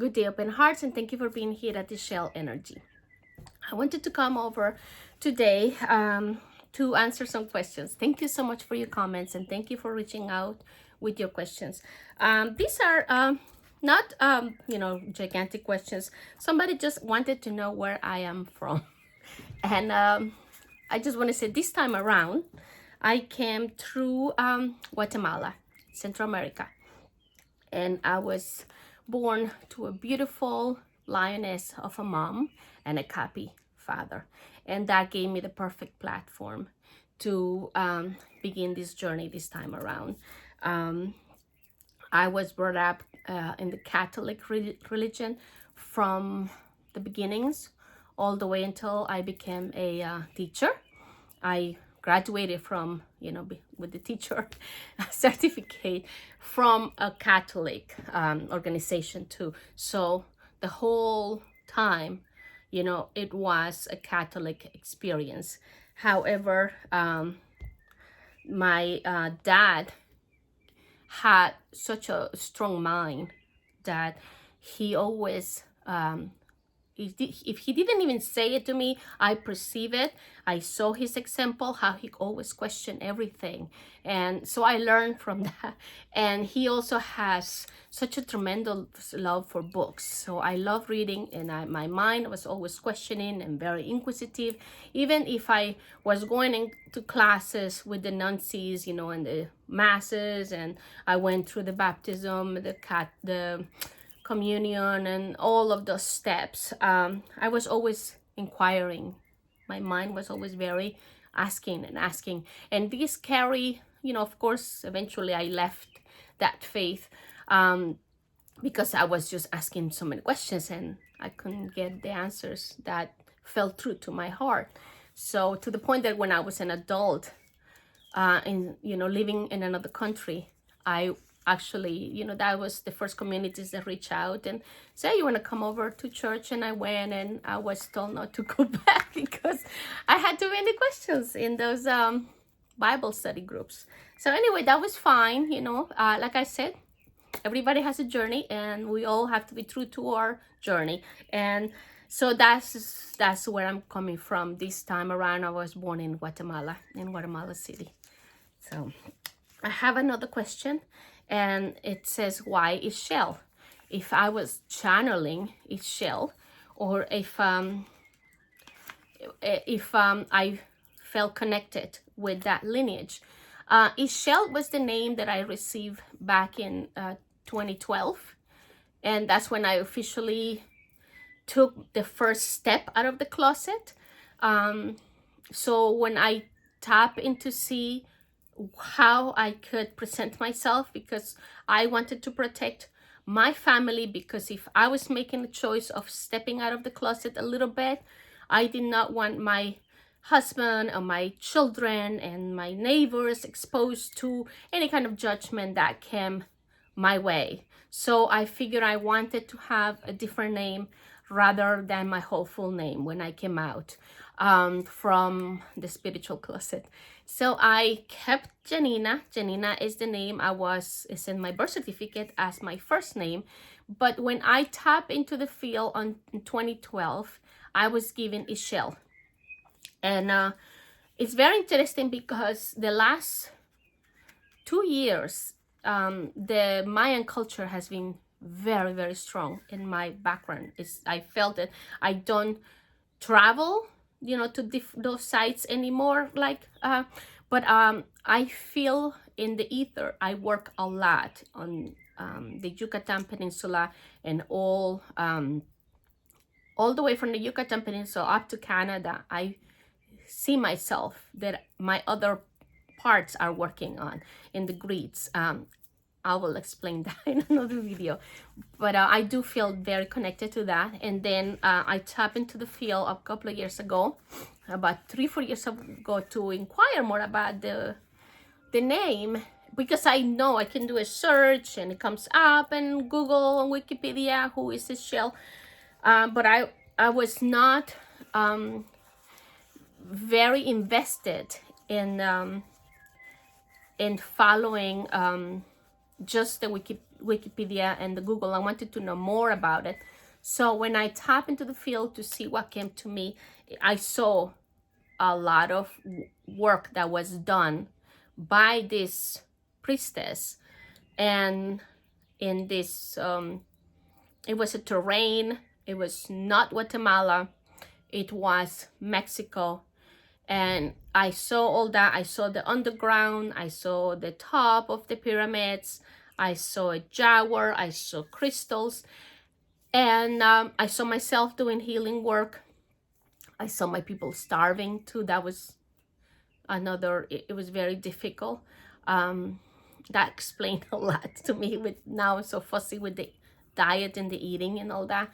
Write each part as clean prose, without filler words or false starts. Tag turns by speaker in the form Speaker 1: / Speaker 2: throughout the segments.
Speaker 1: Good day, open hearts, and thank you for being here at Ixchel Energy. I wanted to come over today to answer some questions. Thank you so much for your comments, and thank you for reaching out with your questions. These are not gigantic questions. Somebody just wanted to know where I am from, and I just want to say this time around, I came through Guatemala, Central America, and I was born to a beautiful lioness of a mom and a happy father, and that gave me the perfect platform to begin this journey this time around. I was brought up in the Catholic religion from the beginnings all the way until I became a teacher. I graduated from, with the teacher certificate from a Catholic organization too. So the whole time, it was a Catholic experience. However, my dad had such a strong mind that he always if he didn't even say it to me, I perceive it. I saw his example, how he always questioned everything. And so I learned from that. And he also has such a tremendous love for books. So I love reading, and my mind was always questioning and very inquisitive. Even if I was going into classes with the nuncies, and the masses, and I went through the baptism, the communion, and all of those steps, I was always inquiring. My mind was always very asking and asking, and this carry, of course, eventually I left that faith because I was just asking so many questions and I couldn't get the answers that felt true to my heart. So to the point that when I was an adult and living in another country, I actually, that was the first communities that reached out and say, you want to come over to church? And I went, and I was told not to go back because I had too many questions in those Bible study groups. So anyway, that was fine. Like I said, everybody has a journey, and we all have to be true to our journey. And so that's where I'm coming from this time around. I was born in Guatemala City. So I have another question, and it says, why Ixchel? If I was channeling Ixchel, or if I felt connected with that lineage. Ixchel was the name that I received back in 2012, and that's when I officially took the first step out of the closet. So when I tap into see how I could present myself, because I wanted to protect my family, because if I was making a choice of stepping out of the closet a little bit, I did not want my husband or my children and my neighbors exposed to any kind of judgment that came my way. So I figured I wanted to have a different name rather than my whole full name when I came out from the spiritual closet. So I kept Janina. Janina is the name it's in my birth certificate as my first name. But when I tapped into the field in 2012, I was given Ixchel. And it's very interesting because the last 2 years, the Mayan culture has been very, very strong in my background. I felt that I don't travel, to those sites anymore, but I feel in the ether. I work a lot on the Yucatan Peninsula, and all the way from the Yucatan Peninsula up to Canada. I see myself that my other parts are working on in the grids. I will explain that in another video, but I do feel very connected to that. And then I tapped into the field a couple of years ago, about 3-4 years ago, to inquire more about the name, because I know I can do a search and it comes up, and Google and Wikipedia, who is Ixchel, but I was not very invested in following just the Wikipedia and the Google. I wanted to know more about it. So when I tapped into the field to see what came to me, I saw a lot of work that was done by this priestess. And in this, it was a terrain. It was not Guatemala. It was Mexico. And I saw all that. I saw the underground. I saw the top of the pyramids. I saw a jaguar. I saw crystals. And I saw myself doing healing work. I saw my people starving too. That was another, it was very difficult. That explained a lot to me. With now I'm so fussy with the diet and the eating and all that.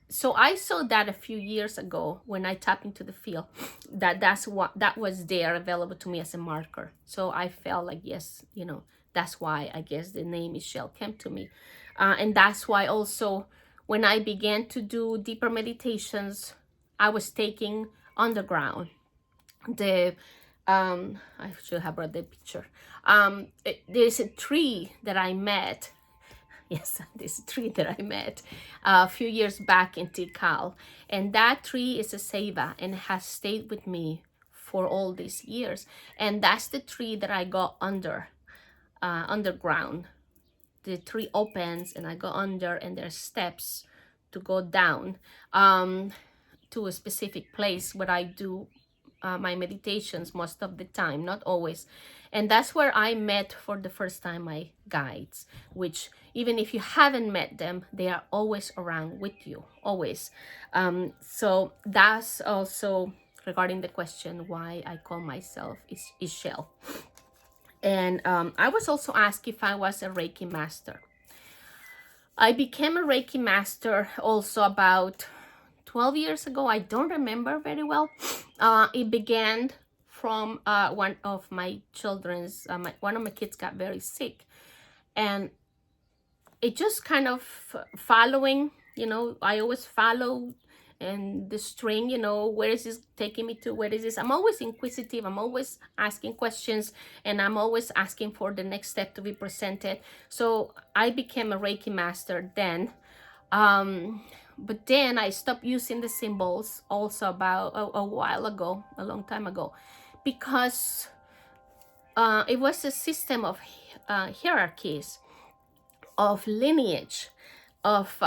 Speaker 1: So I saw that a few years ago when I tapped into the field, that was there available to me as a marker. So I felt like, yes, you know, that's why I guess the name Ixchel came to me. And that's why also when I began to do deeper meditations, I was taking underground. I should have brought the picture. There's a tree that I met. Yes, this tree that I met a few years back in Tikal. And that tree is a ceiba and has stayed with me for all these years. And that's the tree that I go underground. The tree opens and I go under, and there's steps to go down to a specific place where I do my meditations most of the time, not always. And that's where I met for the first time my guides, which even if you haven't met them, they are always around with you, always. So that's also regarding the question why I call myself Ixchel. And I was also asked if I was a Reiki master. I became a Reiki master also about 12 years ago. I don't remember very well. It began from one of my children's, one of my kids got very sick. And it just kind of following, you know, I always follow and the string, you know, where is this taking me to? Where is this? I'm always inquisitive. I'm always asking questions, and I'm always asking for the next step to be presented. So I became a Reiki master then. But then I stopped using the symbols also about a while ago, a long time ago, because it was a system of hierarchies, of lineage, of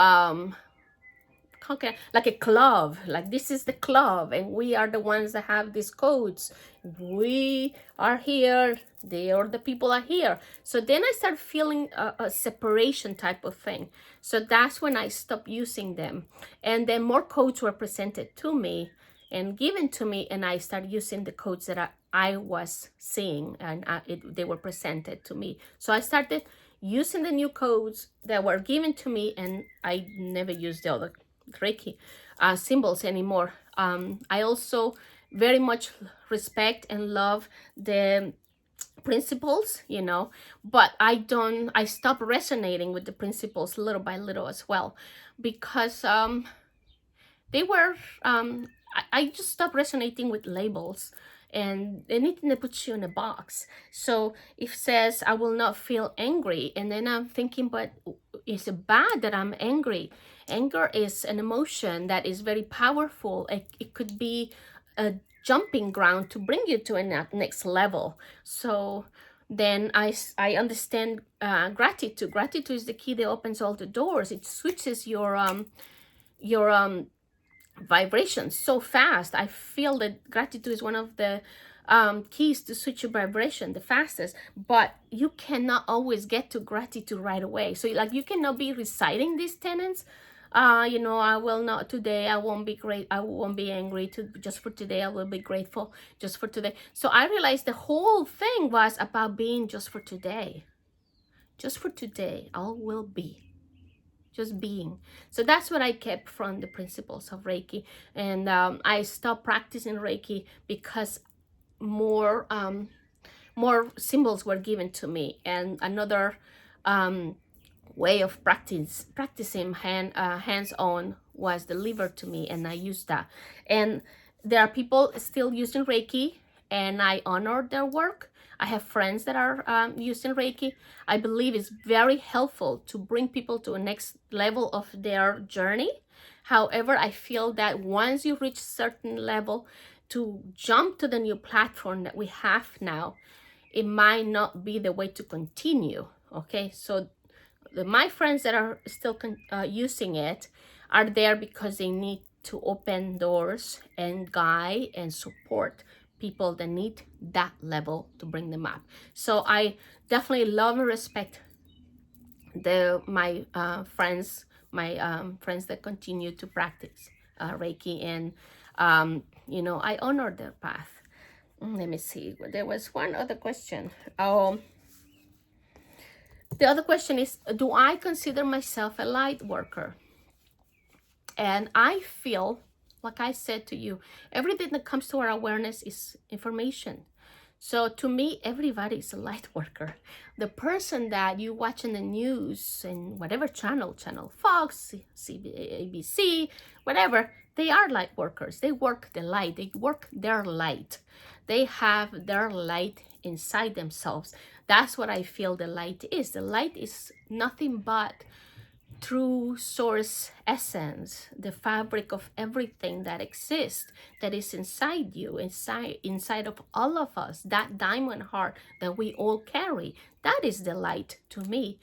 Speaker 1: okay, like a club, like this is the club and we are the ones that have these codes. We are here, they are the people are here. So then I started feeling a separation type of thing. So that's when I stopped using them. And then more codes were presented to me and given to me, and I started using the codes that I was seeing, and they were presented to me. So I started using the new codes that were given to me, and I never used the other Reiki symbols anymore. I also very much respect and love the principles, you know, but I stopped resonating with the principles little by little as well, because they were I just stopped resonating with labels and anything that puts you in a box. So if it says I will not feel angry, and then I'm thinking, but is it bad that I'm angry? Anger is an emotion that is very powerful. It could be a jumping ground to bring you to a next level. So then I understand gratitude. Gratitude is the key that opens all the doors. It switches your vibrations so fast. I feel that gratitude is one of the keys to switch your vibration the fastest, but you cannot always get to gratitude right away. So like you cannot be reciting these tenets, you know, I will not today, I won't be great, I won't be angry just for today, I will be grateful just for today. So I realized the whole thing was about being just for today. Just for today, all will be. Just being. So that's what I kept from the principles of Reiki. And I stopped practicing Reiki because more symbols were given to me, and another way of practicing hands-on was delivered to me, and I used that. And there are people still using Reiki, and I honor their work. I have friends that are using Reiki. I believe it's very helpful to bring people to a next level of their journey. However, I feel that once you reach a certain level, to jump to the new platform that we have now, it might not be the way to continue. Okay, so my friends that are still using it are there because they need to open doors and guide and support people that need that level to bring them up. So I definitely love and respect my friends, friends that continue to practice Reiki, and I honor their path. Let me see. There was one other question. The other question is, do I consider myself a light worker? And I feel, like I said to you, everything that comes to our awareness is information. So to me, everybody is a light worker. The person that you watch in the news and whatever channel, Fox, ABC, whatever, they are light workers. They work the light. They work their light. They have their light inside themselves. That's what I feel the light is. The light is nothing but true source essence, the fabric of everything that exists, that is inside you, inside of all of us, that diamond heart that we all carry. That is the light to me.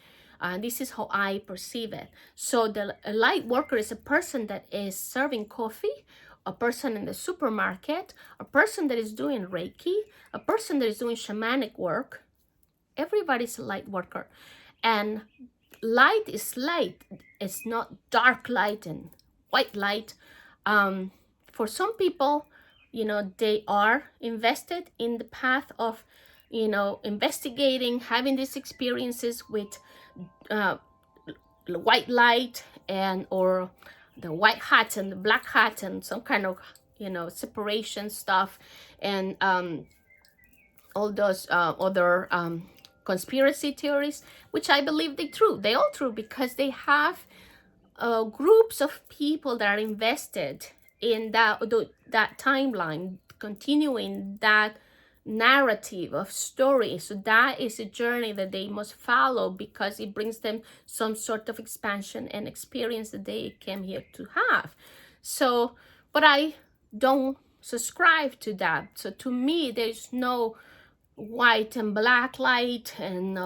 Speaker 1: This is how I perceive it. So a light worker is a person that is serving coffee, a person in the supermarket, a person that is doing Reiki, a person that is doing shamanic work. Everybody's a light worker. And light is light. It's not dark light and white light. For some people, they are invested in the path of, investigating, having these experiences with white light or the white hat and the black hat and some kind of, separation stuff, and all those other conspiracy theories, which I believe they all true, because they have groups of people that are invested in that timeline, continuing that narrative of story. So that is a journey that they must follow, because it brings them some sort of expansion and experience that they came here to have. So, but I don't subscribe to that. So to me, there's no white and black light and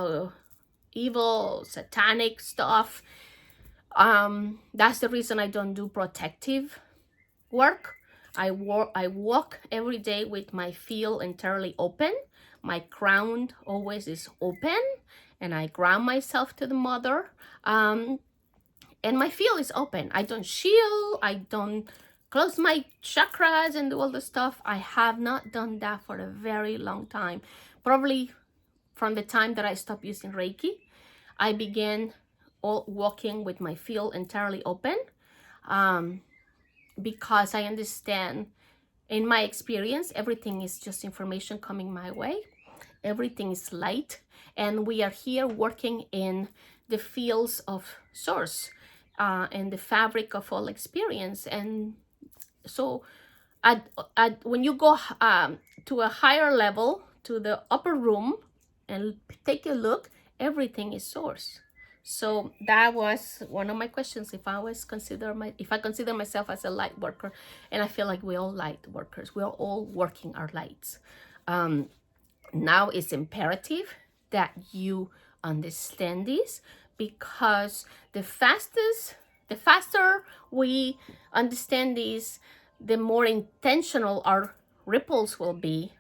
Speaker 1: evil satanic stuff. That's the reason I don't do protective work. I walk every day with my field entirely open. My crown always is open, and I ground myself to the mother. And my field is open. I don't shield. I don't close my chakras and do all the stuff. I have not done that for a very long time. Probably from the time that I stopped using Reiki, I began walking with my field entirely open, because I understand, in my experience, everything is just information coming my way. Everything is light, and we are here working in the fields of source, and the fabric of all experience. And so when you go to a higher level, to the upper room, and take a look, everything is source. So that was one of my questions, if I consider myself as a light worker. And I feel like we're all light workers. We're all working our lights. Now it's imperative that you understand this, because the faster we understand this, the more intentional our ripples will be,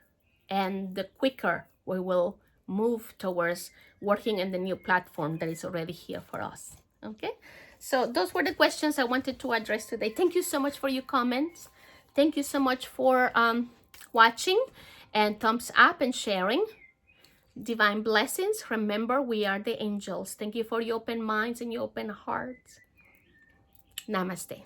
Speaker 1: and the quicker we will move towards working in the new platform that is already here for us. Okay, so those were the questions I wanted to address today. Thank you so much for your comments. Thank you so much for watching, and thumbs up and sharing. Divine blessings. Remember, we are the angels. Thank you for your open minds and your open hearts. Namaste.